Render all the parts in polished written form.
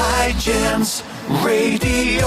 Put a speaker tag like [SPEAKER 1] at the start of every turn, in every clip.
[SPEAKER 1] High Jams Radio.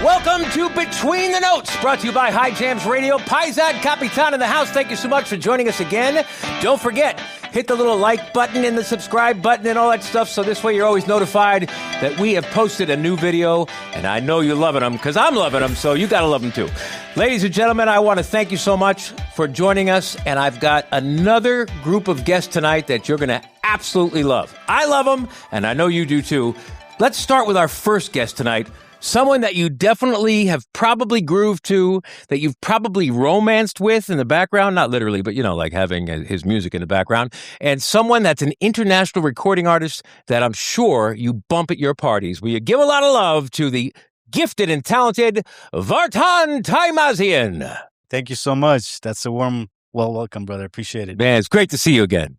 [SPEAKER 2] Welcome to Between the Notes, brought to you by High Jams Radio. Paisan Kapitan in the house. Thank you so much for joining us again. Don't forget, hit the little like button and the subscribe button and all that stuff, so this way you're always notified that we have posted a new video, and I know you're loving them, because I'm loving them, so you got to love them too. Ladies and gentlemen, I want to thank you so much for joining us, and I've got another group of guests tonight that you're going to absolutely love. I love them, and I know you do too. Let's start with our first guest tonight. Someone that you definitely have probably grooved to, that you've probably romanced with in the background, not literally, but, you know, like having his music in the background, and someone that's an international recording artist that I'm sure you bump at your parties. Will you give a lot of love to the gifted and talented Vartan Taymazyan?
[SPEAKER 3] Thank you so much. That's a warm, welcome, brother. Appreciate it.
[SPEAKER 2] Man, it's great to see you again.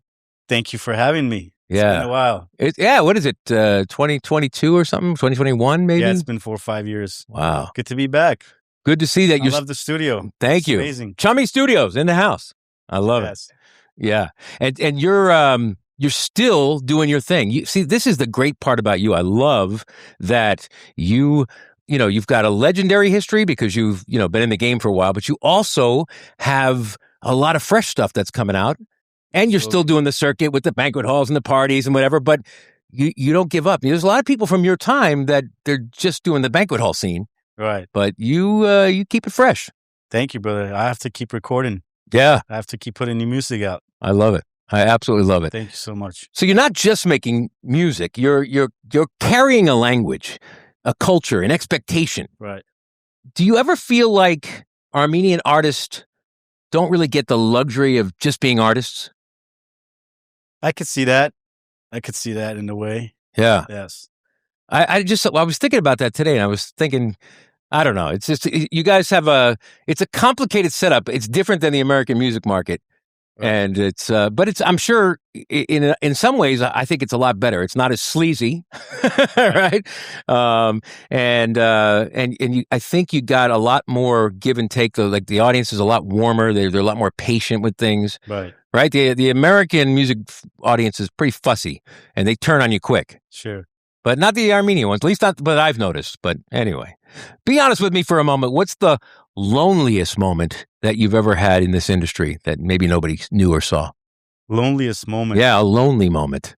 [SPEAKER 3] Thank you for having me. It's
[SPEAKER 2] been
[SPEAKER 3] a while.
[SPEAKER 2] What is it, 2022 or something? 2021 maybe?
[SPEAKER 3] Yeah, it's been 4 or 5 years.
[SPEAKER 2] Wow.
[SPEAKER 3] Good to be back.
[SPEAKER 2] Good to see that
[SPEAKER 3] I love the studio.
[SPEAKER 2] Thank you.
[SPEAKER 3] Amazing.
[SPEAKER 2] Chummy Studios in the house. I love it. Yeah. And you're still doing your thing. You see, this is the great part about you. I love that you've got a legendary history because you've, been in the game for a while, but you also have a lot of fresh stuff that's coming out. And you're still doing the circuit with the banquet halls and the parties and whatever, but you don't give up. There's a lot of people from your time that they're just doing the banquet hall scene.
[SPEAKER 3] Right.
[SPEAKER 2] But you keep it fresh.
[SPEAKER 3] Thank you, brother. I have to keep recording.
[SPEAKER 2] Yeah.
[SPEAKER 3] I have to keep putting new music out.
[SPEAKER 2] I love it. I absolutely love it.
[SPEAKER 3] Thank you so much.
[SPEAKER 2] So you're not just making music. You're carrying a language, a culture, an expectation.
[SPEAKER 3] Right.
[SPEAKER 2] Do you ever feel like Armenian artists don't really get the luxury of just being artists?
[SPEAKER 3] I could see that. In a way.
[SPEAKER 2] Yeah.
[SPEAKER 3] Yes.
[SPEAKER 2] I was thinking about that today, and I was thinking, I don't know. It's just, you guys have it's a complicated setup. It's different than the American music market. Right. And but I'm sure in some ways, I think it's a lot better. It's not as sleazy, right? I think you got a lot more give and take. Though, like the audience is a lot warmer. They're a lot more patient with things.
[SPEAKER 3] Right.
[SPEAKER 2] Right. The American music audience is pretty fussy, and they turn on you quick.
[SPEAKER 3] Sure.
[SPEAKER 2] But not the Armenian ones, at least not what I've noticed. But anyway, be honest with me for a moment. What's the loneliest moment that you've ever had in this industry that maybe nobody knew or saw?
[SPEAKER 3] Loneliest moment?
[SPEAKER 2] Yeah, a lonely moment.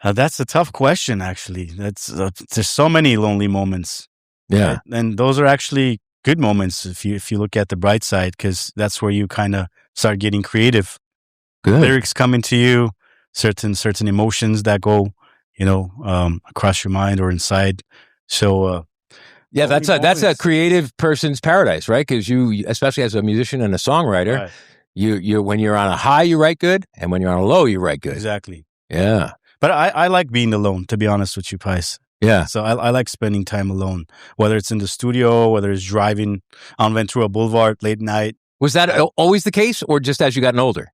[SPEAKER 3] That's a tough question, actually. There's so many lonely moments.
[SPEAKER 2] Yeah.
[SPEAKER 3] Right? And those are actually good moments if you look at the bright side, because that's where you kind of start getting creative.
[SPEAKER 2] Good.
[SPEAKER 3] Lyrics come into you, certain emotions that go, across your mind or inside. So,
[SPEAKER 2] yeah, that's a creative person's paradise, right? Because you, especially as a musician and a songwriter, right. you when you're on a high, you write good, and when you're on a low, you write good.
[SPEAKER 3] Exactly.
[SPEAKER 2] Yeah.
[SPEAKER 3] But I like being alone, to be honest with you, Pais.
[SPEAKER 2] Yeah.
[SPEAKER 3] So I like spending time alone, whether it's in the studio, whether it's driving on Ventura Boulevard late night.
[SPEAKER 2] Was that always the case, or just as you gotten older?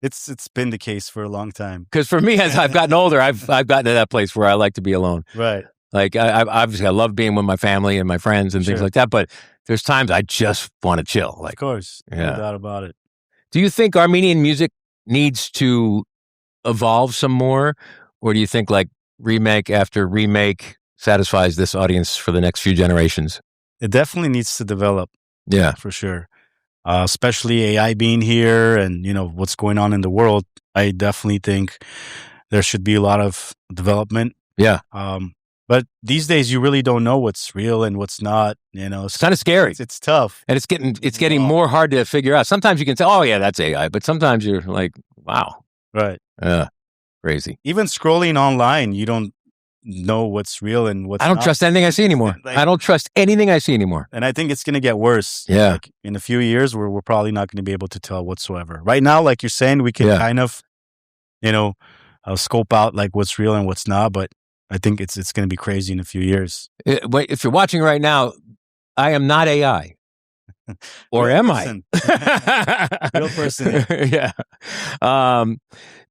[SPEAKER 3] It's been the case for a long time.
[SPEAKER 2] Because for me, as I've gotten older, I've gotten to that place where I like to be alone.
[SPEAKER 3] Right.
[SPEAKER 2] Like I love being with my family and my friends and things like that. But there's times I just want to chill. Like,
[SPEAKER 3] of course, no doubt about it.
[SPEAKER 2] Do you think Armenian music needs to evolve some more, or do you think like remake after remake satisfies this audience for the next few generations?
[SPEAKER 3] It definitely needs to develop.
[SPEAKER 2] Yeah,
[SPEAKER 3] for sure. Especially AI being here and, what's going on in the world. I definitely think there should be a lot of development.
[SPEAKER 2] Yeah.
[SPEAKER 3] But these days you really don't know what's real and what's not, It's
[SPEAKER 2] kind of scary.
[SPEAKER 3] It's tough.
[SPEAKER 2] And it's getting more hard to figure out. Sometimes you can say, oh yeah, that's AI. But sometimes you're like, wow.
[SPEAKER 3] Right.
[SPEAKER 2] Yeah. Crazy.
[SPEAKER 3] Even scrolling online, you don't know what's real and what's not.
[SPEAKER 2] I don't trust anything I see anymore. I don't trust anything I see anymore.
[SPEAKER 3] And I think it's going to get worse.
[SPEAKER 2] Yeah.
[SPEAKER 3] Like in a few years, we're probably not going to be able to tell whatsoever. Right now, like you're saying, we can kind of, scope out like what's real and what's not. But I think it's going to be crazy in a few years.
[SPEAKER 2] Wait, if you're watching right now, I am not AI. Or am I?
[SPEAKER 3] Real person.
[SPEAKER 2] Yeah.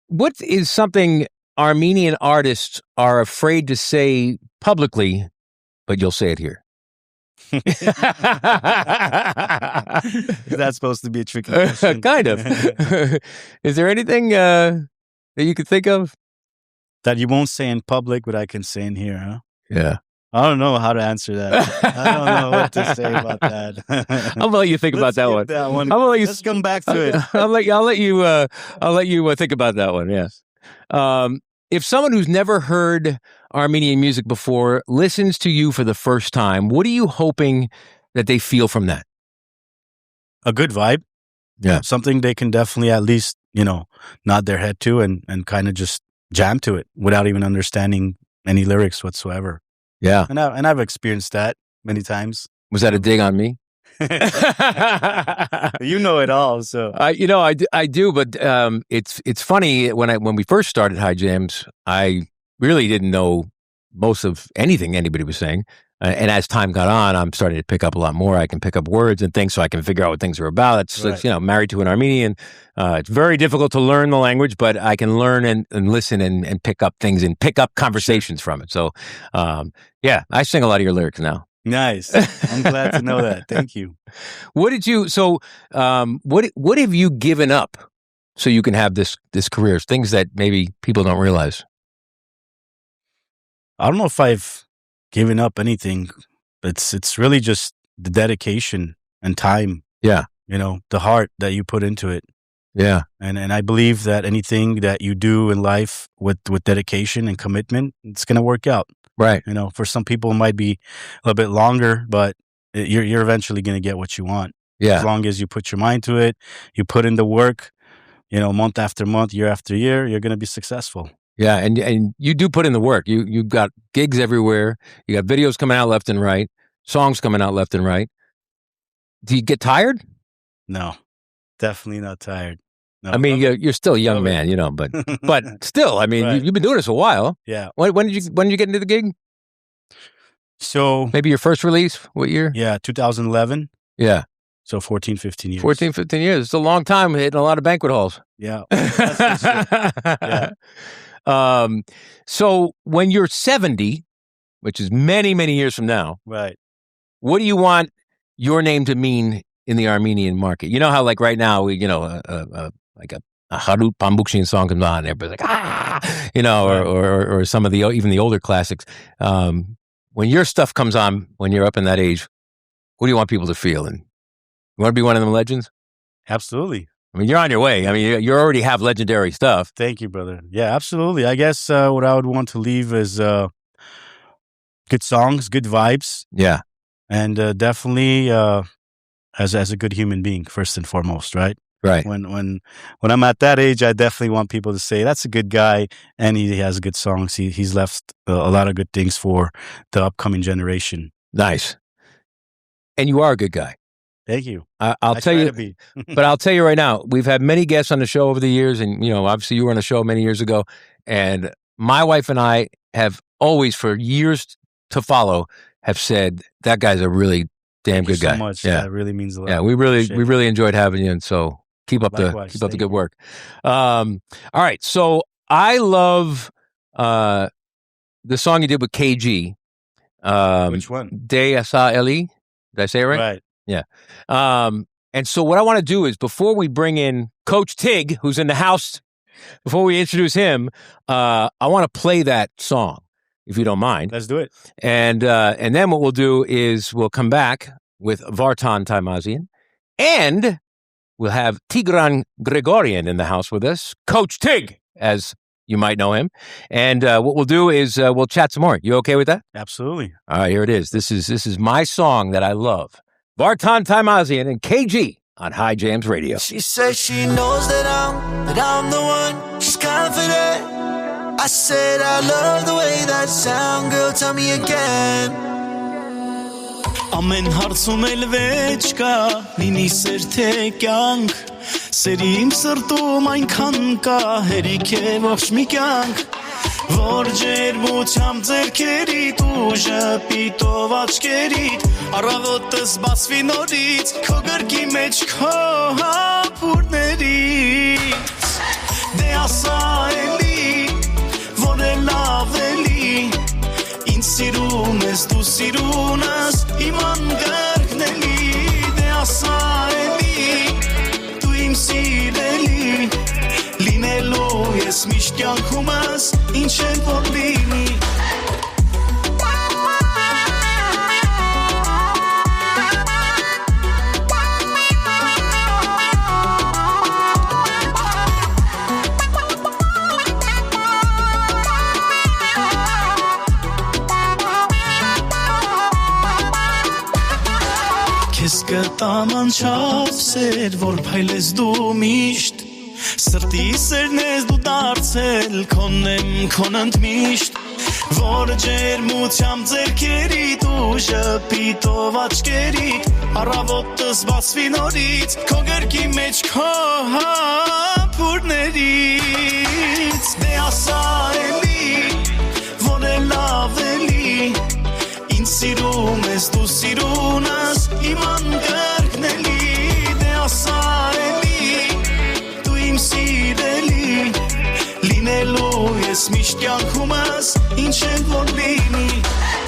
[SPEAKER 2] What is something Armenian artists are afraid to say publicly, but you'll say it here?
[SPEAKER 3] Is that supposed to be a tricky question?
[SPEAKER 2] Kind of. Is there anything that you could think of?
[SPEAKER 3] that you won't say in public, but I can say in here, huh?
[SPEAKER 2] Yeah.
[SPEAKER 3] I don't know how to answer that. I don't know what to say about that.
[SPEAKER 2] I'm gonna let you think about that one. I'm gonna let you.
[SPEAKER 3] Let's come back to it.
[SPEAKER 2] I'll let you think about that one. Yes. If someone who's never heard Armenian music before listens to you for the first time, what are you hoping that they feel from that?
[SPEAKER 3] A good vibe.
[SPEAKER 2] Yeah.
[SPEAKER 3] Something they can definitely at least, nod their head to and kind of just jam to it without even understanding any lyrics whatsoever.
[SPEAKER 2] Yeah.
[SPEAKER 3] And I've experienced that many times.
[SPEAKER 2] Was that a dig on me?
[SPEAKER 3] You know it all, so
[SPEAKER 2] I do, but it's funny when we first started High Jams, I really didn't know most of anything anybody was saying, and as time got on, I'm starting to pick up a lot more. I can pick up words and things, so I can figure out what things are about. It's married to an Armenian. It's very difficult to learn the language, but I can learn and listen and pick up things and pick up conversations from it. So, I sing a lot of your lyrics now.
[SPEAKER 3] Nice. I'm glad to know that. Thank you.
[SPEAKER 2] What have you given up so you can have this career? Things that maybe people don't realize.
[SPEAKER 3] I don't know if I've given up anything. It's really just the dedication and time.
[SPEAKER 2] Yeah.
[SPEAKER 3] The heart that you put into it.
[SPEAKER 2] Yeah.
[SPEAKER 3] And I believe that anything that you do in life with dedication and commitment, it's going to work out.
[SPEAKER 2] Right.
[SPEAKER 3] For some people it might be a little bit longer, but you're eventually going to get what you want.
[SPEAKER 2] Yeah.
[SPEAKER 3] As long as you put your mind to it, you put in the work, month after month, year after year, you're going to be successful.
[SPEAKER 2] Yeah. And you do put in the work. You've got gigs everywhere. You got videos coming out left and right, songs coming out left and right. Do you get tired?
[SPEAKER 3] No, definitely not tired. No,
[SPEAKER 2] I mean, you're still a young man, but still, I mean,
[SPEAKER 3] Right.
[SPEAKER 2] You've been doing this a while.
[SPEAKER 3] Yeah.
[SPEAKER 2] When did you get into the gig?
[SPEAKER 3] So
[SPEAKER 2] Maybe your first release? What year?
[SPEAKER 3] yeah, 2011.
[SPEAKER 2] Yeah.
[SPEAKER 3] So 14, 15 years.
[SPEAKER 2] 14, 15 years. It's a long time hitting a lot of banquet halls.
[SPEAKER 3] Yeah. That's for sure. Yeah.
[SPEAKER 2] So when you're 70, which is many, many years from now,
[SPEAKER 3] Right.
[SPEAKER 2] what do you want your name to mean in the Armenian market? You know how like right now, like a Harut Pambukshin song comes on, everybody's like, or some of even the older classics. When your stuff comes on, when you're up in that age, what do you want people to feel? And you want to be one of them legends?
[SPEAKER 3] Absolutely.
[SPEAKER 2] I mean, you're on your way. I mean, you already have legendary stuff.
[SPEAKER 3] Thank you, brother. Yeah, absolutely. I guess what I would want to leave is good songs, good vibes.
[SPEAKER 2] Yeah.
[SPEAKER 3] And definitely as a good human being, first and foremost, right?
[SPEAKER 2] Right.
[SPEAKER 3] When I'm at that age, I definitely want people to say that's a good guy and he has good songs. He's left a lot of good things for the upcoming generation.
[SPEAKER 2] Nice. And you are a good guy.
[SPEAKER 3] Thank you.
[SPEAKER 2] I'll tell you, but I'll tell you right now, we've had many guests on the show over the years, and obviously you were on the show many years ago, and my wife and I have always, for years to follow, have said that guy's a really damn good guy.
[SPEAKER 3] So much.
[SPEAKER 2] Yeah,
[SPEAKER 3] that really means a lot.
[SPEAKER 2] Yeah, we really enjoyed having you, and so keep up
[SPEAKER 3] Likewise,
[SPEAKER 2] the good work. All right, so I love the song you did with KG.
[SPEAKER 3] Which one?
[SPEAKER 2] De Asa Eli. Did I say it right?
[SPEAKER 3] Right.
[SPEAKER 2] Yeah. And so what I want to do is, before we bring in Coach Tig, who's in the house, before we introduce him, I want to play that song, if you don't mind.
[SPEAKER 3] Let's do it.
[SPEAKER 2] And then what we'll do is we'll come back with Vartan Taymazyan, and we'll have Tigran Grigoryan in the house with us, Coach Tig, as you might know him. And what we'll do is we'll chat some more. You okay with that?
[SPEAKER 3] Absolutely.
[SPEAKER 2] All right, here it is. This is my song that I love. Vartan Taymazyan and KG on High Jams Radio.
[SPEAKER 1] She says she knows that I'm the one. She's confident. I said I love the way that sound, girl, tell me again.
[SPEAKER 4] Ամեն հարցում էլ վեճ կա, լինի սեր թե կյանք, սերի իմ սրտում այնքան կա, հերիք է ողջ մի կյանք, որ ջերմությամբ ձեռքերիդ ու ժպիտով աչքերիդ, առավոտս բացվի նորից, քո գրկի մեջ քո հապուրներից, դե ասա էլի, որ է լավ էլի, ինձ սիրում ես դու սիրունս, իման գրկնելի, դե ասա էլի, դու իմ սիրելի, լինելու ես միշտ միշտ կյանքումս ինչ էլ որ լինի Քեզ կտամ անչափ սեր, որ փայլես դու միշտ Սրտի սերն ես դու դարձել, քոնեմ քոն ընդմիշտ Որ ջերմությամբ ձերքերիդ ու ժպիտով աչքերիդ Առավոտս բացվի նորից, քո գրկի մեջ քո հապուրներից Դե ասա էլի, որ է լավ էլի Ինձ սիրում ես, դու սիրուն ես, իմ անգրկնելի Դե ասա էլի, դու իմ սիրելի Լինելու ես միշտ կյանքումս, ինչ էլ որ լինի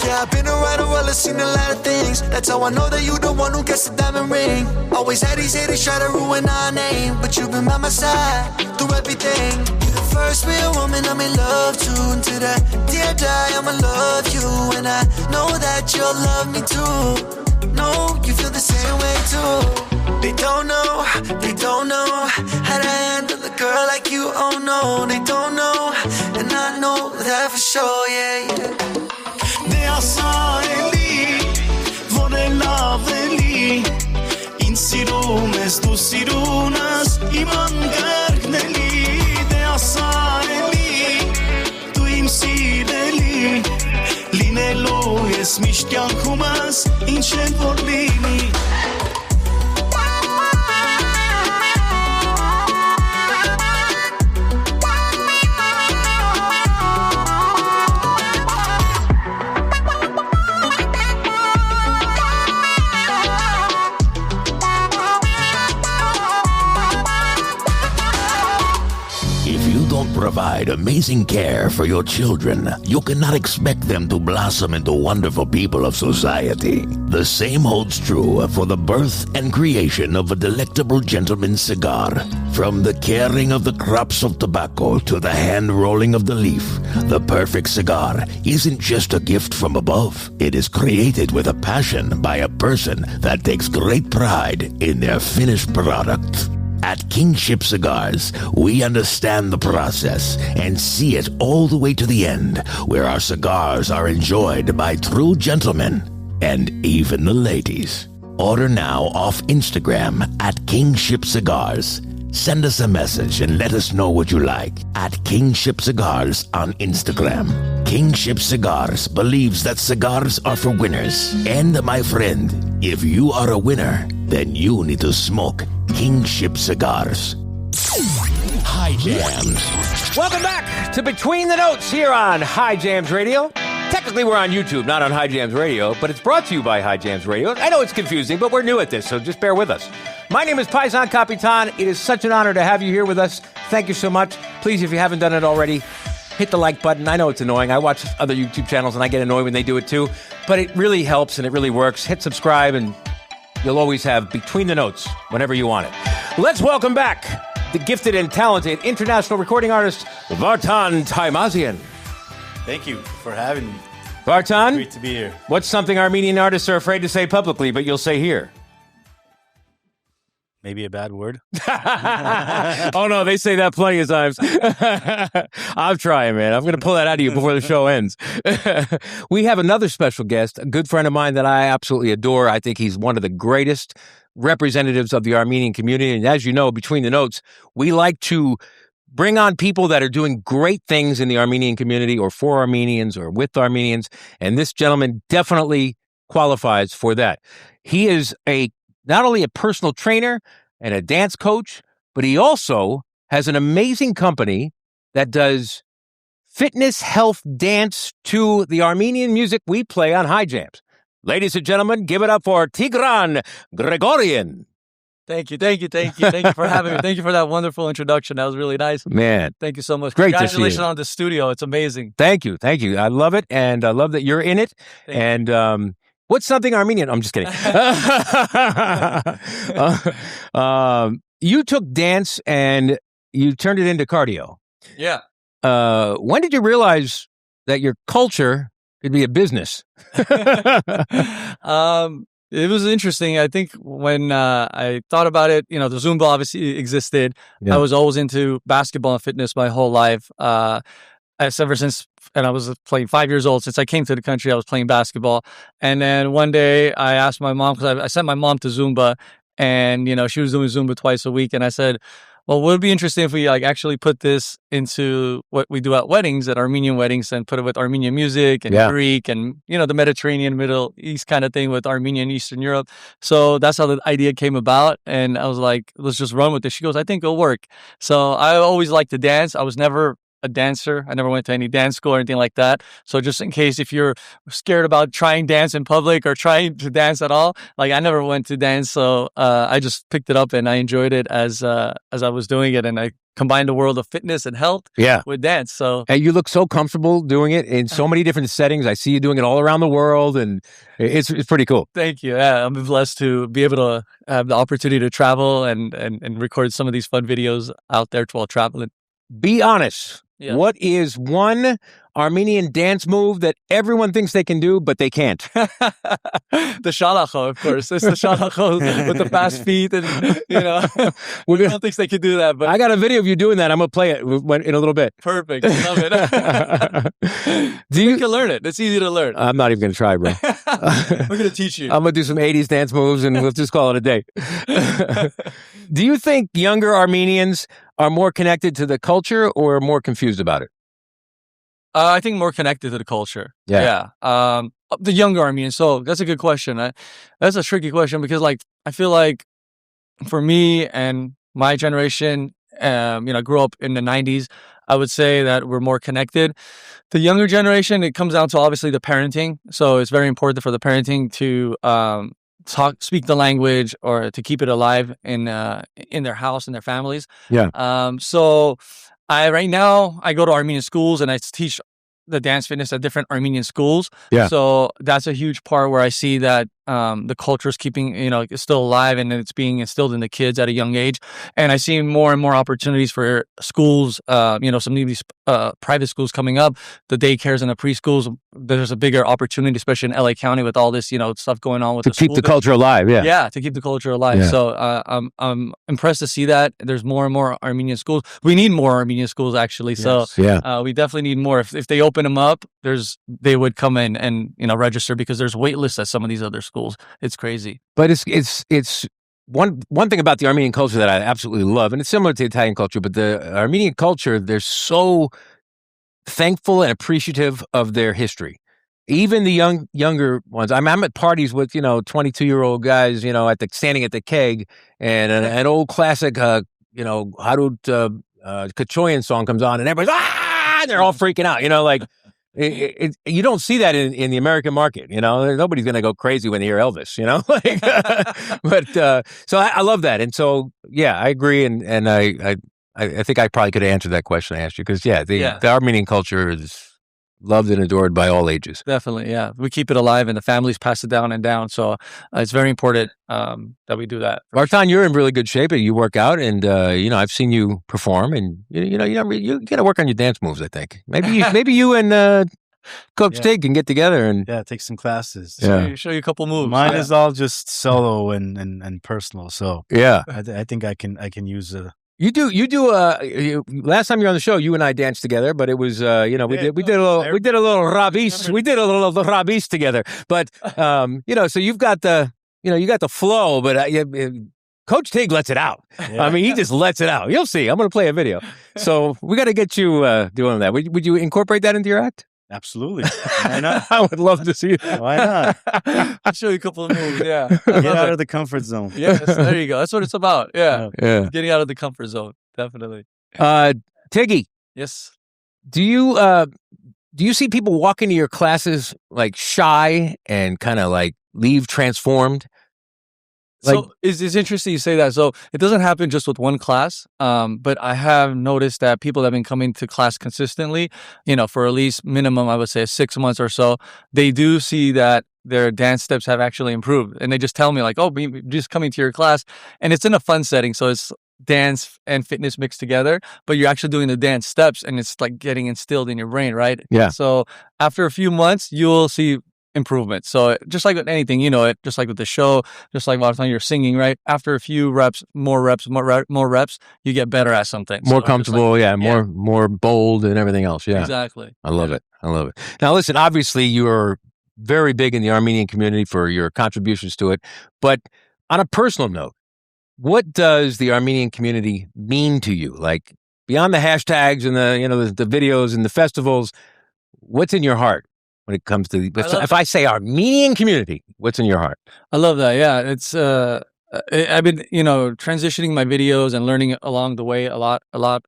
[SPEAKER 1] Yeah, I've been around the world, I've seen a lot of things. That's how I know that you the one who gets the diamond ring. Always had these haters try to ruin our name, but you've been by my side through everything. You're the first real woman I'm in love to. And to that day I die, I'ma love you. And I know that you'll love me too. No, you feel the same way too. They don't know how to handle a girl like you. Oh no, they don't know, and I know that for sure. Yeah, yeah.
[SPEAKER 4] Դե ասա էլի, որ է լավ էլի Ինձ սիրում ես, դու սիրուն ես, իմ անգրկնելի Դե ասա էլի, դու իմ սիրելի Լինելու ես միշտ կյանքումս, ինչ էլ որ լինի
[SPEAKER 5] Provide amazing care for your children, you cannot expect them to blossom into wonderful people of society. The same holds true for the birth and creation of a delectable gentleman's cigar. From the caring of the crops of tobacco to the hand-rolling of the leaf, the perfect cigar isn't just a gift from above. It is created with a passion by a person that takes great pride in their finished product. At Kingship Cigars, we understand the process and see it all the way to the end, where our cigars are enjoyed by true gentlemen and even the ladies. Order now off Instagram at Kingship Cigars. Send us a message and let us know what you like at Kingship Cigars on Instagram. Kingship Cigars believes that cigars are for winners. And my friend, if you are a winner, then you need to smoke Kingship Cigars. High Jams.
[SPEAKER 2] Welcome back to Between the Notes here on High Jams Radio. Technically, we're on YouTube, not on High Jams Radio, but it's brought to you by High Jams Radio. I know it's confusing, but we're new at this, so just bear with us. My name is Paisan Kapitan. It is such an honor to have you here with us. Thank you so much. Please, if you haven't done it already, hit the like button. I know it's annoying. I watch other YouTube channels, and I get annoyed when they do it too, but it really helps, and it really works. Hit subscribe, and you'll always have Between the Notes whenever you want it. Let's welcome back the gifted and talented international recording artist, Vartan Taymazyan.
[SPEAKER 3] Thank you for having me.
[SPEAKER 2] Vartan,
[SPEAKER 3] Great to be here.
[SPEAKER 2] what's something Armenian artists are afraid to say publicly, but you'll say here?
[SPEAKER 3] Maybe a bad word.
[SPEAKER 2] Oh, no, they say that plenty of times. I'm trying, man. I'm going to pull that out of you before the show ends. We have another special guest, a good friend of mine that I absolutely adore. I think he's one of the greatest representatives of the Armenian community. And as you know, Between the Notes, we like to bring on people that are doing great things in the Armenian community or for Armenians or with Armenians. And this gentleman definitely qualifies for that. He is not only a personal trainer and a dance coach, but he also has an amazing company that does fitness, health, dance to the Armenian music we play on High Jams. Ladies and gentlemen, give it up for Tigran Grigoryan.
[SPEAKER 6] Thank you for having me. Thank you for that wonderful introduction. That was really nice.
[SPEAKER 2] Man.
[SPEAKER 6] Thank you so much.
[SPEAKER 2] Great to see you.
[SPEAKER 6] Congratulations on the studio. It's amazing.
[SPEAKER 2] Thank you. I love it, and I love that you're in it. And what's something Armenian? I'm just kidding. You took dance and you turned it into cardio.
[SPEAKER 6] Yeah.
[SPEAKER 2] when did you realize that your culture could be a business?
[SPEAKER 6] It was interesting. I think when I thought about it, the Zumba obviously existed.
[SPEAKER 2] Yeah.
[SPEAKER 6] I was always into basketball and fitness my whole life. Ever since, and I was playing 5 years old. Since I came to the country, I was playing basketball. And then one day I asked my mom, because I sent my mom to Zumba, and she was doing Zumba twice a week. And I said, well, would it be interesting if we actually put this into what we do at weddings, at Armenian weddings, and put it with Armenian music and Greek and the Mediterranean, Middle East kind of thing with Armenian, Eastern Europe. So that's how the idea came about, and I was like, let's just run with it. She goes, I think it'll work. So I always liked to dance. I was never a dancer. I never went to any dance school or anything like that. So just in case if you're scared about trying dance in public or trying to dance at all, I never went to dance. So I just picked it up and I enjoyed it as I was doing it, and I combined the world of fitness and health with dance. So
[SPEAKER 2] and you look so comfortable doing it in so many different settings. I see you doing it all around the world, and it's pretty cool.
[SPEAKER 6] Thank you. Yeah, I'm blessed to be able to have the opportunity to travel and record some of these fun videos out there while traveling.
[SPEAKER 2] Be honest.
[SPEAKER 6] Yeah.
[SPEAKER 2] What is one Armenian dance move that everyone thinks they can do, but they can't?
[SPEAKER 6] The Shalaxo, of course. It's the Shalaxo with the fast feet, and everyone thinks they can do that. But
[SPEAKER 2] I got a video of you doing that. I'm gonna play it in a little bit.
[SPEAKER 6] Perfect. Love it. You can learn it. It's easy to learn.
[SPEAKER 2] I'm not even gonna try, bro.
[SPEAKER 6] We're gonna teach you.
[SPEAKER 2] I'm gonna do some 80s dance moves, and we'll just call it a day. Do you think younger Armenians are more connected to the culture or more confused about it?
[SPEAKER 6] I think more connected to the culture.
[SPEAKER 2] Yeah.
[SPEAKER 6] The younger Armenians. So that's a good question. That's a tricky question because, I feel like for me and my generation, I grew up in the 90s. I would say that we're more connected. The younger generation, it comes down to obviously the parenting. So it's very important for the parenting to speak the language or to keep it alive in their house and their families.
[SPEAKER 2] Yeah.
[SPEAKER 6] So right now I go to Armenian schools and I teach the dance fitness at different Armenian schools.
[SPEAKER 2] Yeah.
[SPEAKER 6] So that's a huge part where I see that the culture is keeping, it's still alive and it's being instilled in the kids at a young age. And I see more and more opportunities for schools, some of these private schools coming up, the daycares and the preschools. There's a bigger opportunity, especially in LA County with all this, stuff going on with
[SPEAKER 2] to keep the culture alive. Yeah.
[SPEAKER 6] Yeah, to keep the culture alive.
[SPEAKER 2] Yeah.
[SPEAKER 6] So I'm impressed to see that there's more and more Armenian schools. We need more Armenian schools, actually.
[SPEAKER 2] Yes.
[SPEAKER 6] So we definitely need more. If they open them up, they would come in and register because there's wait lists at some of these other schools. It's crazy.
[SPEAKER 2] But it's one thing about the Armenian culture that I absolutely love, and it's similar to Italian culture, but the Armenian culture, they're so thankful and appreciative of their history. Even the younger ones. I'm at parties with 22-year-old guys, standing at the keg, and an old classic Harut Kachoyan song comes on, and everybody's and they're all freaking out. You don't see that in the American market. Nobody's going to go crazy when they hear Elvis. But so I love that, and so I agree, and I think I probably could have answered that question I asked you because the Armenian culture is loved and adored by all ages.
[SPEAKER 6] Definitely, yeah. We keep it alive, and the families pass it down and down. So it's very important that we do that.
[SPEAKER 2] Vartan, you're in really good shape, and you work out, and I've seen you perform, and you got to work on your dance moves. I think maybe you and Coach Tig can get together and
[SPEAKER 3] take some classes.
[SPEAKER 6] Show you a couple moves.
[SPEAKER 3] Mine is all just solo and personal. So I think I can use a.
[SPEAKER 2] You do. Last time you were on the show, you and I danced together, but it was we did a little rabis together. But so you've got the flow, but Coach Tig lets it out. Yeah. I mean, he just lets it out. You'll see. I'm going to play a video. So we got to get you doing that. Would you incorporate that into your act?
[SPEAKER 3] Absolutely. Why not?
[SPEAKER 2] I would love to see that.
[SPEAKER 3] Why not?
[SPEAKER 6] I'll show you a couple of moves. Yeah.
[SPEAKER 3] Get out of the comfort zone.
[SPEAKER 6] Yes, there you go. That's what it's about. Yeah. Getting out of the comfort zone. Definitely.
[SPEAKER 2] Tiggy.
[SPEAKER 6] Yes.
[SPEAKER 2] Do you see people walk into your classes shy and kind of leave transformed?
[SPEAKER 6] So it's interesting you say that. So it doesn't happen just with one class, but I have noticed that people that have been coming to class consistently, for at least minimum, I would say 6 months or so, they do see that their dance steps have actually improved. And they just tell me oh, just coming to your class. And it's in a fun setting. So dance and fitness mixed together, but you're actually doing the dance steps and it's like getting instilled in your brain, right?
[SPEAKER 2] Yeah.
[SPEAKER 6] So after a few months, you'll see improvement. So just like with anything, just like with the show, just like Vartan, you're singing, right? After a few reps, more reps, you get better at something.
[SPEAKER 2] More
[SPEAKER 6] So
[SPEAKER 2] comfortable, more bold and everything else. Yeah.
[SPEAKER 6] Exactly.
[SPEAKER 2] I love it. Now, listen, obviously you're very big in the Armenian community for your contributions to it, but on a personal note, what does the Armenian community mean to you? Like beyond the hashtags and the videos and the festivals, what's in your heart when it comes to if I say Armenian community, what's in your heart?
[SPEAKER 6] I love that. Yeah, it's I've been transitioning my videos and learning along the way a lot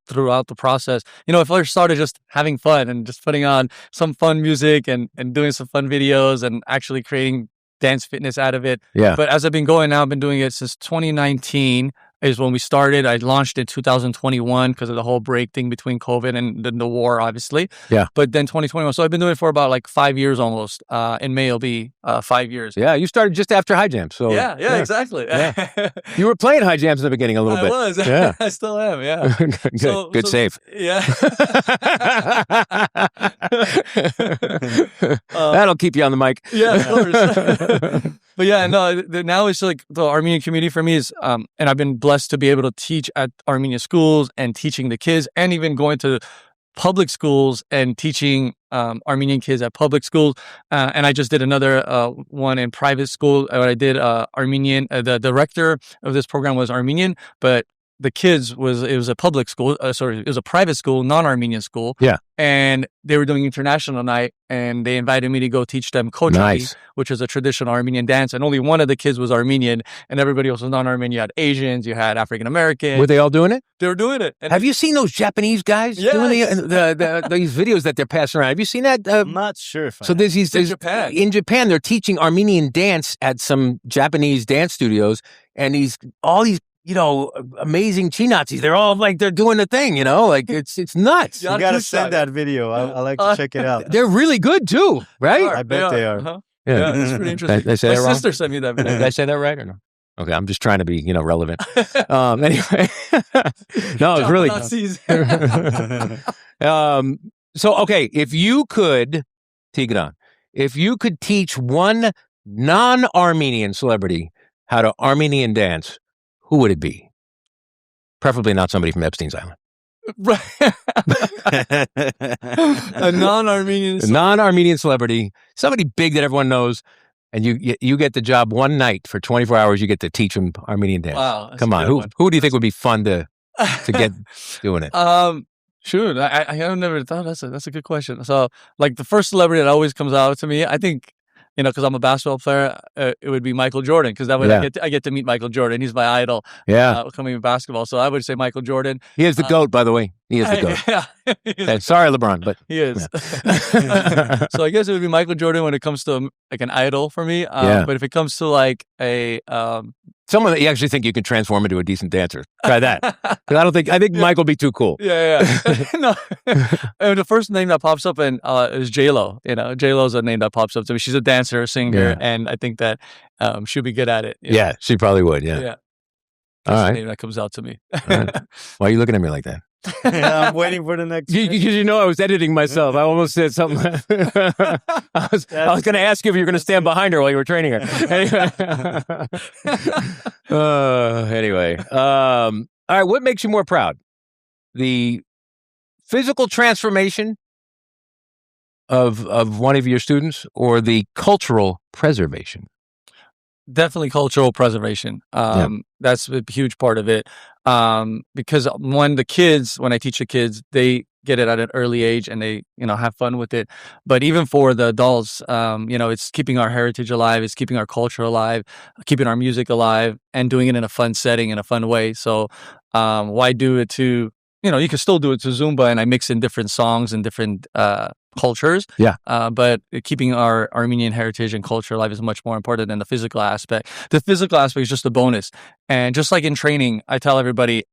[SPEAKER 6] throughout the process. I first started just having fun and just putting on some fun music and doing some fun videos and actually creating dance fitness out of it.
[SPEAKER 2] Yeah.
[SPEAKER 6] But as I've been going now, I've been doing it since 2019 is when we started. I launched in 2021 because of the whole break thing between COVID and the war, obviously.
[SPEAKER 2] Yeah.
[SPEAKER 6] But then 2021. So I've been doing it for about like 5 years almost. In May it'll be 5 years.
[SPEAKER 2] Yeah. You started just after High Jams. So
[SPEAKER 6] yeah, exactly.
[SPEAKER 2] Yeah. You were playing High Jams in the beginning a little bit.
[SPEAKER 6] I was.
[SPEAKER 2] Yeah.
[SPEAKER 6] I still am. Yeah.
[SPEAKER 2] Good save.
[SPEAKER 6] Yeah.
[SPEAKER 2] That'll keep you on the mic.
[SPEAKER 6] Yeah, of course. But yeah, no, now it's like the Armenian community for me is, and I've been blessed to be able to teach at Armenian schools and teaching the kids and even going to public schools and teaching Armenian kids at public schools. And I just did another one in private school. I did Armenian. The director of this program was Armenian, but the kids it was a public school. It was a private school, non-Armenian school.
[SPEAKER 2] Yeah.
[SPEAKER 6] And they were doing international night, and they invited me to go teach them kochali, which is a traditional Armenian dance. And only one of the kids was Armenian, and everybody else was non-Armenian. You had Asians, you had African Americans.
[SPEAKER 2] Were they all doing it?
[SPEAKER 6] They were doing it. And
[SPEAKER 2] have you seen those Japanese guys doing these videos that they're passing around? Have you seen that?
[SPEAKER 3] I'm not sure.
[SPEAKER 2] There's
[SPEAKER 6] in Japan.
[SPEAKER 2] In Japan, they're teaching Armenian dance at some Japanese dance studios, and all these amazing chi-Nazis. They're all like, they're doing the thing, like it's nuts.
[SPEAKER 3] You got to send that video. I like to check it out.
[SPEAKER 2] They're really good too, right?
[SPEAKER 3] I bet they are.
[SPEAKER 6] Uh-huh. Yeah, it's pretty interesting.
[SPEAKER 2] Did I say
[SPEAKER 6] My
[SPEAKER 2] that wrong?
[SPEAKER 6] sister sent me that video.
[SPEAKER 2] Did I say that right or no? Okay, I'm just trying to be, relevant. Anyway, no, it's really. So, okay, if you could, Tigran, teach one non-Armenian celebrity how to Armenian dance, who would it be? Preferably not somebody from Epstein's Island.
[SPEAKER 6] Right. A
[SPEAKER 2] non-Armenian celebrity, somebody big that everyone knows, and you get the job one night for 24 hours. You get to teach them Armenian dance.
[SPEAKER 6] Wow,
[SPEAKER 2] come on, who do you think would be fun to get doing it?
[SPEAKER 6] Sure. I have never thought that's a good question. So, like the first celebrity that always comes out to me, I think, because I'm a basketball player, it would be Michael Jordan, because that way I get to meet Michael Jordan. He's my idol. Yeah, coming in basketball. So I would say Michael Jordan.
[SPEAKER 2] He is the GOAT, by the way. He is the GOAT. Yeah. Sorry, LeBron, but
[SPEAKER 6] he is. Yeah. So I guess it would be Michael Jordan when it comes to like an idol for me. But if it comes to like a
[SPEAKER 2] someone that you actually think you can transform into a decent dancer, try that. Because I think Mike will be too cool.
[SPEAKER 6] Yeah. No. And the first name that pops up is J-Lo. J-Lo's a name that pops up to me. She's a dancer, a singer, and I think that she'll be good at it.
[SPEAKER 2] Yeah, she probably would. Yeah.
[SPEAKER 6] That's
[SPEAKER 2] all right.
[SPEAKER 6] the name that comes out to me.
[SPEAKER 2] Right. Why are you looking at me like that?
[SPEAKER 3] Yeah, I'm waiting for the next.
[SPEAKER 2] Because I was editing myself. I almost said something. I was going to ask you if you were going to stand behind her while you were training her. Anyway. All right. What makes you more proud? The physical transformation of one of your students, or the cultural preservation?
[SPEAKER 6] Definitely cultural preservation. That's a huge part of it. Because when I teach the kids, they get it at an early age and they, have fun with it. But even for the adults, it's keeping our heritage alive. It's keeping our culture alive, keeping our music alive, and doing it in a fun setting, in a fun way. So, why do it to, you can still do it to Zumba, and I mix in different songs and different, cultures. Yeah. But keeping our Armenian heritage and culture alive is much more important than the physical aspect. The physical aspect is just a bonus. And just like in training, I tell everybody,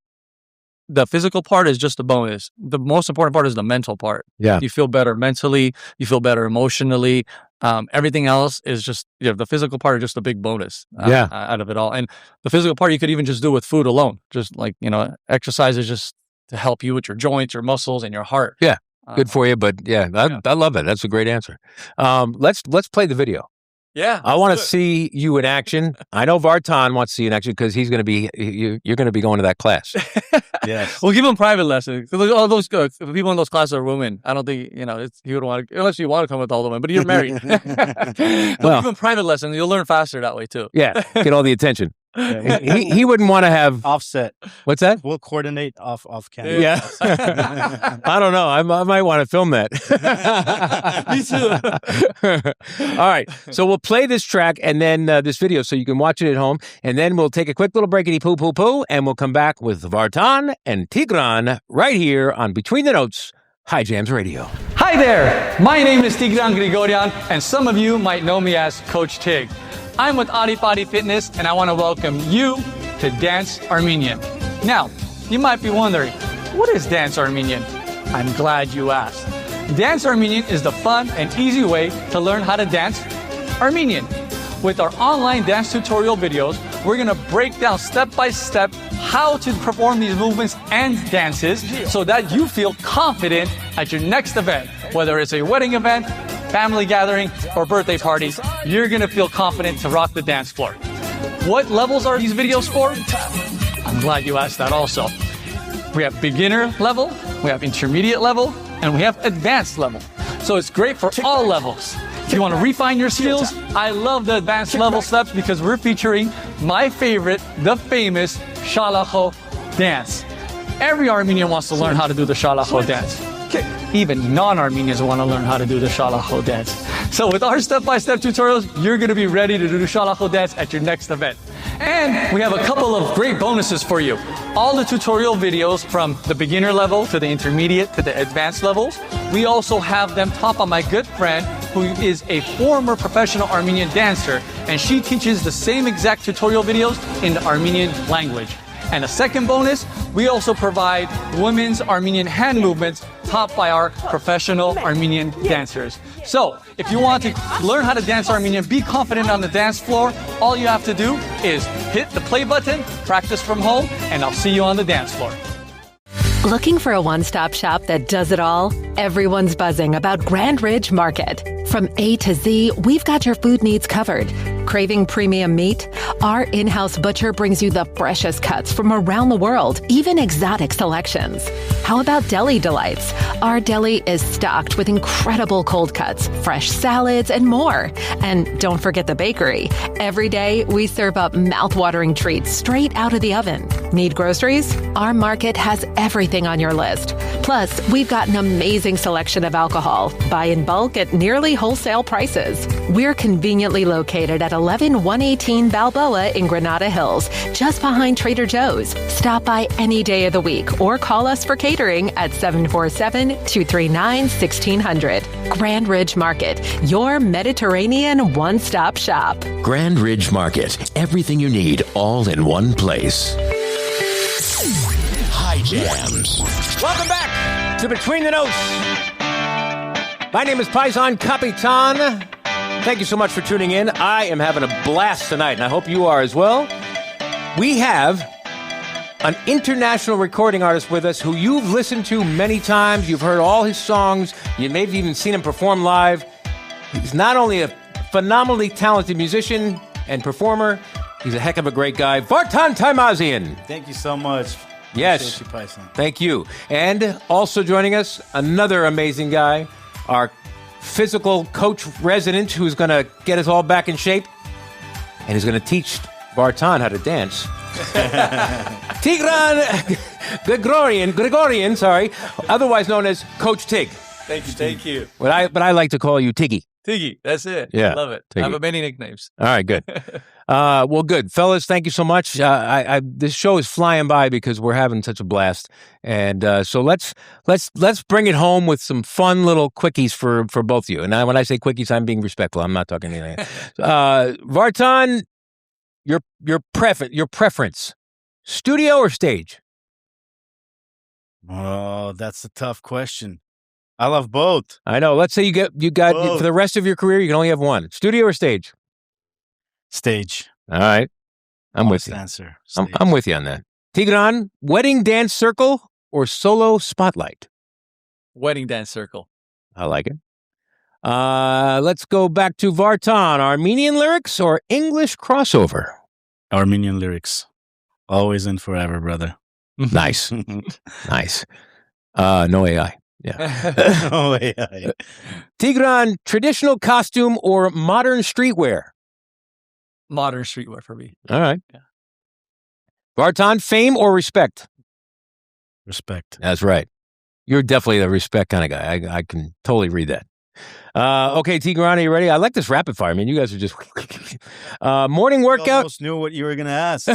[SPEAKER 6] the physical part is just a bonus. The most important part is the mental part. Yeah. You feel better mentally. You feel better emotionally. Everything else is just, the physical part is just a big bonus out of it all. And the physical part you could even just do with food alone. Just like, exercise is just to help you with your joints, your muscles, and your heart.
[SPEAKER 2] Yeah. Good for you. But I love it. That's a great answer. Let's play the video.
[SPEAKER 6] Yeah.
[SPEAKER 2] I want to see you in action. I know Vartan wants to see you in action because he's going to be, you're going to be going to that class.
[SPEAKER 3] Yes.
[SPEAKER 6] We'll give him private lessons. All those people in those classes are women. I don't think, he would want to, unless you want to come with all the women, but you're married. We'll give him private lessons. You'll learn faster that way too.
[SPEAKER 2] Yeah. Get all the attention. He wouldn't want to have
[SPEAKER 3] offset.
[SPEAKER 2] What's that?
[SPEAKER 3] We'll coordinate off camera.
[SPEAKER 2] Yeah. I don't know. I might want to film that.
[SPEAKER 6] Me too.
[SPEAKER 2] All right. So we'll play this track and then this video so you can watch it at home. And then we'll take a quick little breakity poo and we'll come back with Vartan and Tigran right here on Between the Notes, High Jams Radio.
[SPEAKER 6] Hi there. My name is Tigran Grigoryan, and some of you might know me as Coach Tig. I'm with Adipati Fitness, and I want to welcome you to Dance Armenian. Now, you might be wondering, what is Dance Armenian? I'm glad you asked. Dance Armenian is the fun and easy way to learn how to dance Armenian. With our online dance tutorial videos, we're going to break down step by step how to perform these movements and dances so that you feel confident at your next event, whether it's a wedding event, family gathering, or birthday parties. You're gonna feel confident to rock the dance floor. What levels are these videos for? I'm glad you asked that also. We have beginner level, we have intermediate level, and we have advanced level. So it's great for all levels. If you want to refine your skills, I love the advanced level steps because we're featuring my favorite, the famous Shalaxo dance. Every Armenian wants to learn how to do the Shalaxo dance. Even non-Armenians want to learn how to do the Shalaxo dance. So with our step-by-step tutorials, you're going to be ready to do the Shalaxo dance at your next event. And we have a couple of great bonuses for you. All the tutorial videos from the beginner level to the intermediate to the advanced levels. We also have them taught by my good friend who is a former professional Armenian dancer, and she teaches the same exact tutorial videos in the Armenian language. And a second bonus, we also provide women's Armenian hand movements taught by our professional Armenian dancers. So, if you want to learn how to dance Armenian, be confident on the dance floor, all you have to do is hit the play button, practice from home, and I'll see you on the dance floor.
[SPEAKER 7] Looking for a one-stop shop that does it all? Everyone's buzzing about Grand Ridge Market. From A to Z, we've got your food needs covered. Craving premium meat? Our in-house butcher brings you the freshest cuts from around the world, even exotic selections. How about deli delights? Our deli is stocked with incredible cold cuts, fresh salads, and more. And don't forget the bakery. Every day, we serve up mouth-watering treats straight out of the oven. Need groceries? Our market has everything on your list. Plus, we've got an amazing selection of alcohol. Buy in bulk at nearly wholesale prices. We're conveniently located at 11118 Balboa in Granada Hills, just behind Trader Joe's. Stop by any day of the week or call us for catering at 747-239-1600. Grand Ridge Market, your Mediterranean one-stop shop.
[SPEAKER 5] Grand Ridge Market. Everything you need all in one place. High Jams.
[SPEAKER 2] Welcome back to Between the Notes. My name is Paisan Kapitan. Thank you so much for tuning in. I am having a blast tonight, and I hope you are as well. We have an international recording artist with us who you've listened to many times. You've heard all his songs. You may have even seen him perform live. He's not only a phenomenally talented musician and performer, he's a heck of a great guy. Vartan Taymazyan.
[SPEAKER 3] Thank you so much.
[SPEAKER 2] Yes.
[SPEAKER 3] Appreciate you, Paisan.
[SPEAKER 2] Thank you. And also joining us, another amazing guy, our physical coach resident who's going to get us all back in shape, and he's going to teach Vartan how to dance. Tigran Grigoryan, otherwise known as Coach Tig.
[SPEAKER 6] Thank you.
[SPEAKER 2] But I like to call you Tiggy.
[SPEAKER 6] Tiggy, that's it.
[SPEAKER 2] Yeah,
[SPEAKER 6] I love it.
[SPEAKER 2] Tiggy.
[SPEAKER 6] I have many nicknames.
[SPEAKER 2] All right, good. Well, good. Fellas, thank you so much. This show is flying by because we're having such a blast. And so let's bring it home with some fun little quickies for both of you. And when I say quickies, I'm being respectful. I'm not talking anything. Vartan, your preference, studio or stage?
[SPEAKER 3] Oh, that's a tough question. I love both.
[SPEAKER 2] I know. Let's say you got
[SPEAKER 3] Both.
[SPEAKER 2] for the rest of your career, you can only have one. Studio or stage?
[SPEAKER 3] Stage.
[SPEAKER 2] All right. I'm with you.
[SPEAKER 3] Answer.
[SPEAKER 2] I'm with you on that. Tigran, wedding dance circle or solo spotlight?
[SPEAKER 6] Wedding dance circle.
[SPEAKER 2] I like it. Let's go back to Vartan. Armenian lyrics or English crossover?
[SPEAKER 3] Armenian lyrics. Always and forever, brother.
[SPEAKER 2] Nice. Nice. No AI. Yeah.
[SPEAKER 3] Oh, yeah.
[SPEAKER 2] Tigran, traditional costume or modern streetwear?
[SPEAKER 6] Modern streetwear for me.
[SPEAKER 2] All right.
[SPEAKER 6] Yeah.
[SPEAKER 2] Vartan, fame or respect?
[SPEAKER 3] Respect.
[SPEAKER 2] That's right. You're definitely the respect kind of guy. I can totally read that. Okay, Tigran, are you ready? I like this rapid fire. I mean, you guys are just morning
[SPEAKER 3] I
[SPEAKER 2] workout.
[SPEAKER 3] almost knew what you were going to ask.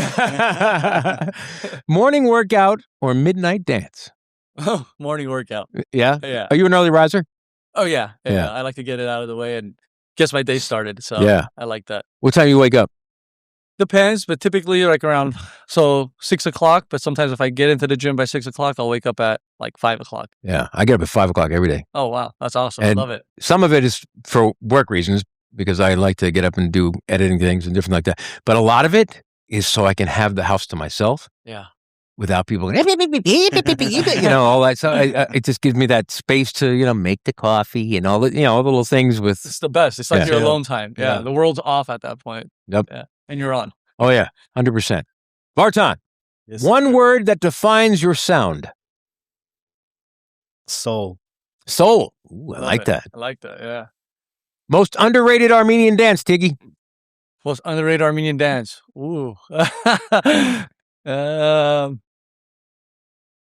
[SPEAKER 2] Morning workout or midnight dance?
[SPEAKER 6] Oh, morning workout.
[SPEAKER 2] Yeah.
[SPEAKER 6] Yeah.
[SPEAKER 2] Are you an early riser?
[SPEAKER 6] Oh, yeah.
[SPEAKER 2] Yeah.
[SPEAKER 6] I like to get it out of the way and gets my day started. So
[SPEAKER 2] Yeah.
[SPEAKER 6] I like that.
[SPEAKER 2] What time you wake up?
[SPEAKER 6] Depends, but typically like around 6 o'clock. But sometimes if I get into the gym by 6 o'clock, I'll wake up at like 5 o'clock.
[SPEAKER 2] Yeah, I get up at 5 o'clock every day.
[SPEAKER 6] Oh wow, that's awesome!
[SPEAKER 2] And
[SPEAKER 6] I love it.
[SPEAKER 2] Some of it is for work reasons because I like to get up and do editing things and different like that. But a lot of it is so I can have the house to myself.
[SPEAKER 6] Yeah.
[SPEAKER 2] Without people going, all that. So it just gives me that space to, make the coffee and all the, all the little things with.
[SPEAKER 6] It's the best. It's like
[SPEAKER 2] Yeah.
[SPEAKER 6] your alone time. Yeah.
[SPEAKER 2] Yeah.
[SPEAKER 6] The world's off at that point.
[SPEAKER 2] Yep.
[SPEAKER 6] Yeah. And you're on.
[SPEAKER 2] Oh, yeah. 100%. Vartan,
[SPEAKER 3] Yes,
[SPEAKER 2] one word that defines your sound.
[SPEAKER 3] Soul.
[SPEAKER 2] Soul. Ooh, I
[SPEAKER 6] Love
[SPEAKER 2] like
[SPEAKER 6] it.
[SPEAKER 2] that.
[SPEAKER 6] I like that. Yeah.
[SPEAKER 2] Most underrated Armenian dance, Tiggy.
[SPEAKER 6] Most underrated Armenian dance. Ooh.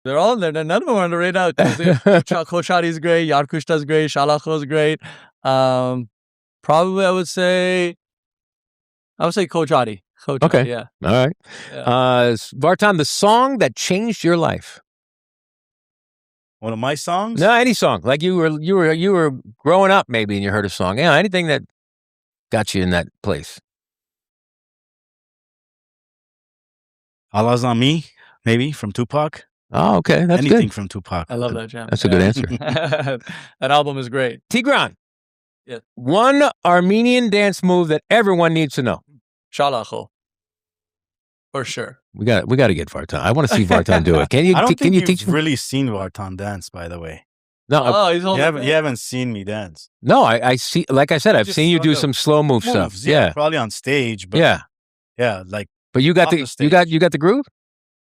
[SPEAKER 6] They're all there. None of them are underrated out. Kochari is great. Yarkushta is great. Shalaxo is great. Probably I would say Kochari.
[SPEAKER 2] Okay.
[SPEAKER 6] Yeah.
[SPEAKER 2] All right.
[SPEAKER 6] Yeah.
[SPEAKER 2] Vartan, the song that changed your life.
[SPEAKER 3] One of my songs?
[SPEAKER 2] No, any song. Like you were growing up maybe and you heard a song. Yeah, anything that got you in that place.
[SPEAKER 3] Allah's on Me, maybe, from Tupac.
[SPEAKER 2] Oh, okay. That's
[SPEAKER 3] Anything
[SPEAKER 2] good.
[SPEAKER 3] from Tupac.
[SPEAKER 6] I love that jam.
[SPEAKER 2] That's a good answer.
[SPEAKER 6] That album is great.
[SPEAKER 2] Tigran.
[SPEAKER 6] Yeah.
[SPEAKER 2] One Armenian dance move that everyone needs to know.
[SPEAKER 6] Shalaxo. For sure.
[SPEAKER 2] We got to get Vartan. I want to see Vartan do it. Can you
[SPEAKER 3] I don't think
[SPEAKER 2] you
[SPEAKER 3] you've
[SPEAKER 2] teach me?
[SPEAKER 3] really seen Vartan dance, by the way.
[SPEAKER 2] No,
[SPEAKER 6] Oh, he's holding
[SPEAKER 3] You haven't seen me dance.
[SPEAKER 2] no, I see, like I said, I've
[SPEAKER 3] Just
[SPEAKER 2] seen you
[SPEAKER 3] sort
[SPEAKER 2] do
[SPEAKER 3] of
[SPEAKER 2] some slow move stuff.
[SPEAKER 3] Moves,
[SPEAKER 2] Yeah.
[SPEAKER 3] Probably on stage, but
[SPEAKER 2] Yeah.
[SPEAKER 3] yeah, like
[SPEAKER 2] But you got
[SPEAKER 3] Off
[SPEAKER 2] the
[SPEAKER 3] the
[SPEAKER 2] you
[SPEAKER 3] stage.
[SPEAKER 2] got the groove?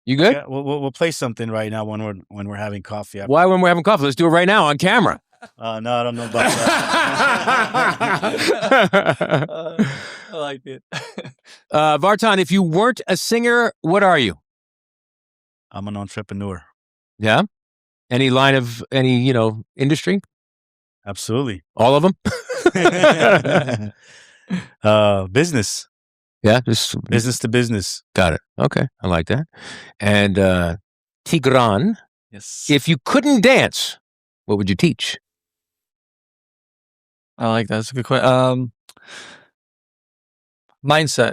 [SPEAKER 2] You good?
[SPEAKER 3] yeah, we'll play something right now when we're having coffee.
[SPEAKER 2] Why when we're having coffee? Let's do it right now on camera.
[SPEAKER 3] No, I don't know about that.
[SPEAKER 6] I like it.
[SPEAKER 2] Vartan, if you weren't a singer, what are you?
[SPEAKER 3] I'm an entrepreneur.
[SPEAKER 2] Yeah? Any line of any, industry?
[SPEAKER 3] Absolutely.
[SPEAKER 2] All of them?
[SPEAKER 3] Business.
[SPEAKER 2] Yeah, just
[SPEAKER 3] Business to business.
[SPEAKER 2] got it. Okay, I like that. And Tigran,
[SPEAKER 6] Yes.
[SPEAKER 2] if you couldn't dance, what would you teach?
[SPEAKER 6] I like that. That's a good question. Mindset.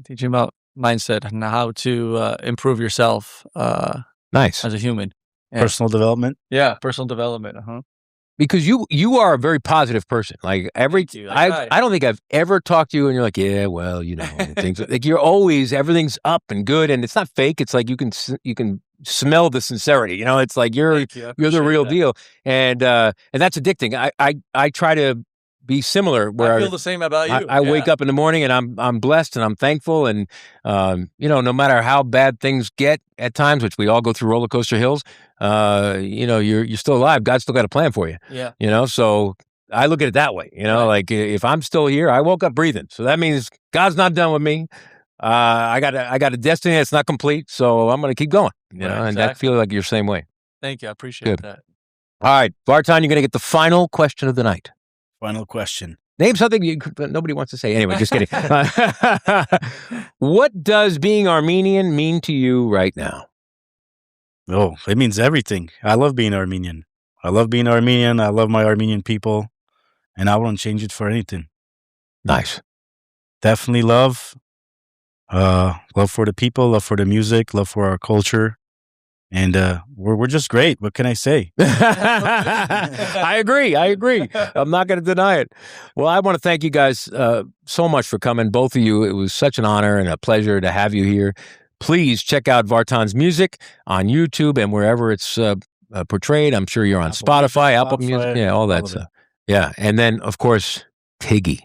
[SPEAKER 6] Teaching about mindset and how to improve yourself
[SPEAKER 2] Nice.
[SPEAKER 6] as a human. Yeah.
[SPEAKER 3] Personal development.
[SPEAKER 6] Yeah, personal development.
[SPEAKER 2] Because you are a very positive person. Like
[SPEAKER 6] Thank you. I
[SPEAKER 2] I don't think I've ever talked to you and you're like, yeah, well, things like you're always everything's up and good and it's not fake. It's like you can smell the sincerity. It's like you're
[SPEAKER 6] Thank you. I
[SPEAKER 2] the
[SPEAKER 6] appreciate
[SPEAKER 2] real
[SPEAKER 6] that.
[SPEAKER 2] deal, and that's addicting. I try to be similar. Where
[SPEAKER 6] I feel the same about you.
[SPEAKER 2] I wake up in the morning and I'm blessed and I'm thankful and no matter how bad things get at times, which we all go through roller coaster hills, you're still alive. God's still got a plan for you.
[SPEAKER 6] Yeah.
[SPEAKER 2] So I look at it that way.
[SPEAKER 6] Right.
[SPEAKER 2] Like if I'm still here, I woke up breathing, so that means God's not done with me. I got a destiny that's not complete, so I'm going to keep going.
[SPEAKER 6] Right,
[SPEAKER 2] and I
[SPEAKER 6] exactly.
[SPEAKER 2] feel like you're the same way.
[SPEAKER 6] Thank you. I appreciate
[SPEAKER 2] Good.
[SPEAKER 6] that.
[SPEAKER 2] All right, Vartan, you're going to get the final question of the night.
[SPEAKER 3] Final question.
[SPEAKER 2] Name something nobody wants to say. Anyway, just kidding. What does being Armenian mean to you right now?
[SPEAKER 3] Oh, it means everything. I love being Armenian. I love my Armenian people, and I won't change it for anything.
[SPEAKER 2] Nice.
[SPEAKER 3] Definitely love. Love for the people, love for the music, love for our culture. And we're just great. What can I say?
[SPEAKER 2] I agree. I'm not going to deny it. Well, I want to thank you guys so much for coming, both of you. It was such an honor and a pleasure to have you here. Please check out Vartan's music on YouTube and wherever it's portrayed. I'm sure you're on Spotify, Apple Music, all that stuff. Yeah, and then, of course, Tiggy.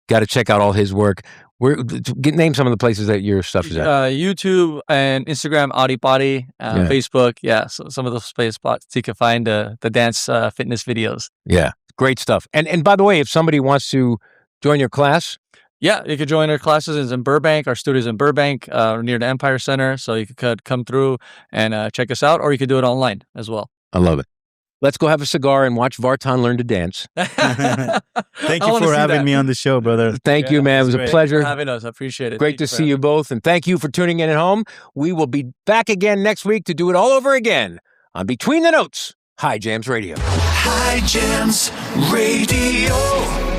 [SPEAKER 2] Got to check out all his work. Name some of the places that your stuff is at.
[SPEAKER 6] YouTube and Instagram, Audipati, Facebook. Yeah, so some of those place spots you can find the dance fitness videos.
[SPEAKER 2] Yeah, great stuff. And by the way, if somebody wants to join your class,
[SPEAKER 6] yeah, you could join our classes. It's in Burbank. Our studio's in Burbank, near the Empire Center. So you could come through and check us out, or you could do it online as well.
[SPEAKER 2] I love it. Let's go have a cigar and watch Vartan learn to dance.
[SPEAKER 3] Thank you for having me on the show, brother.
[SPEAKER 2] Thank you, man. It was a pleasure.
[SPEAKER 6] Thanks for having us. I appreciate it.
[SPEAKER 2] Great to see you both. And thank you for tuning in at home. We will be back again next week to do it all over again on Between the Notes, High Jams Radio.
[SPEAKER 1] High Jams Radio.